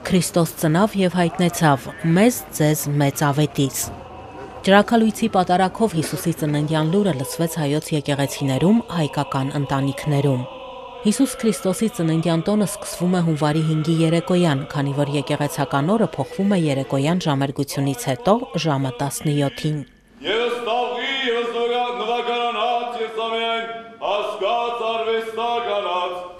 Քրիստոս ծնավ եւ հայտնեցավ մեզ ձեզ մեծ ավետից։ Ջրաքալույցի պատարակով Հիսուսի ծննդյան լուրը լսվեց հայոց եկեղեցիներում, հայկական ընտանիքներում։ Հիսուս Քրիստոսի ծննդյան տոնը սկսվում է հունվարի 5-ի երեկոյան, քանի որ եկեղեցական օրը փոխվում է երեկոյան ժամերգությունից հետո ժամը 17-ին։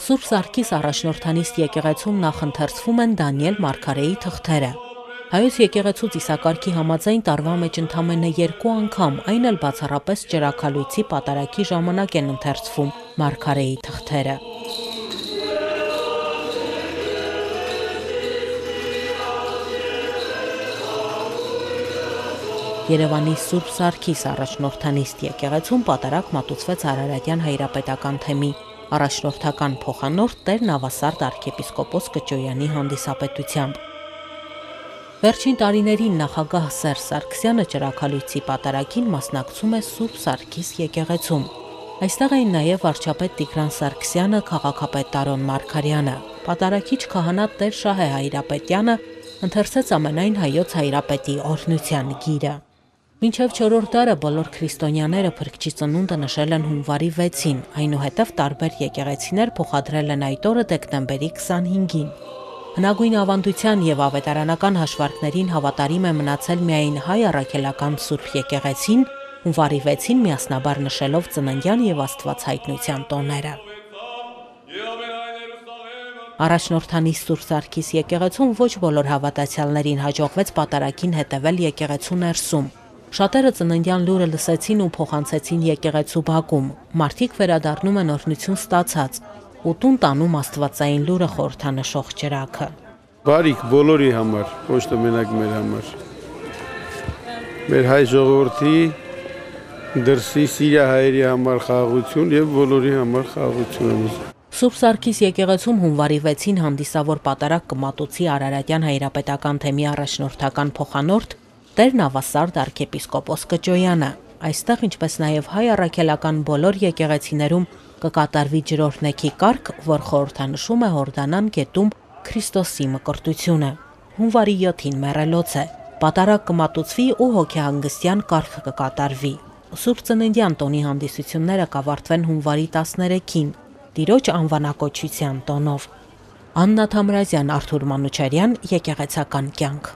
Սուրբ Սարգիս առաջնորդանիստ եկեղեցում նախընթերցվում են Դանիել Մարգարեի թղթերը։ Հայոց եկեղեցու ծիսակարգի համաձայն տարվա մեջ ընդամենը 2 անգամ, այն էլ բացառապես ջրաքալույցի պատարակի ժամանակ են ընթերցվում Մարգարեի թղթերը։ Երևանի Սուրբ Սարգիս առաջնորդանիստ եկեղեցում պատարակ մատուցվեց Արարատյան հայրապետական թեմի առաջնորդական փոխանորդ Տեր Նավասարդ arczepiskopos Կճոյանի հանդիսապետությամբ։ Վերջին տարիներին նախագահ Սերժ Սարգսյանը ջրաքալույցի պատարակին մասնակցում է Սուրբ Սարգիս եկեղեցում։ Այստեղ էին նաև վարչապետ Տիգրան Սարգսյանը, քաղաքապետ Տարոն Մարգարյանը։ Պատարակիչ քահանա Տեր Շահե Հայրապետյանը ընթերցեց ամենայն հայոց հայրապետի օրհնության գիրը։ Մինչև 4-րդ դարը բոլոր քրիստոնյաները Փրկչի ծնունդը նշել են հունվարի 6-ին, այնուհետև տարբեր եկեղեցիներ փոխադրել են այդ օրը դեկտեմբերի 25-ին։ Հնագույն ավանդության եւ ավետարանական հաշվարկներին հավատարիմ է մնացել միայն հայ առաքելական Սուրբ եկեղեցին, հունվարի 6-ին միասնաբար նշելով ծննդյան եւ Աստվածհայտնության տոները։ Առաջնորդանիստ Սուրբ Սարգիս եկեղեցում ոչ բոլոր հավատացյալներին հաջողվեց պատարակին հետևել եկեղեցու ներսում։ Շատերը ծննդյան լուրը լսեցին ու փոխանցեցին եկեղեցու բակում։ Մարդիկ վերադառնում են օրհնություն ստացած ու տուն տանում Աստվածային լուրը խորհրդանշող ջրակը։ Բարիք բոլորի համար, ոչ թե մենակ մեր համար։ Մեր հայ ժողովրդի դրսի սիրահայերի համար խաղաղություն եւ բոլորի համար խաղաղություն։ Սուրբ Սարգիս եկեղեցում հունվարի 6-ին հանդիսավոր պատարակ կմատուցի Արարատյան հայրապետական թեմի առաջնորդական փոխանորդ Տեր Նավասարդ arczepiskopos Կճոյանը։ Այստեղ, ինչպես նաև հայ առաքելական բոլոր եկեղեցիներում կկատարվի ջրօրհնեքի կարգ, որ խորհրդանշում է Հորդանան գետում Քրիստոսի մկրտությունը։ Հունվարի 7-ին մեռելոց է։ Պատարակ կմատուցվի ու հոգեհանգստյան կարգ կկատարվի։ Սուրբ Ծննդյան տոնի հանդիսությունները կավարտվեն հունվարի 13-ին, Տիրոջ անվանակոչության տոնով։ Աննա Թամրազյան, Արթուր Մանուչարյան, Եկեղեցական կյանք։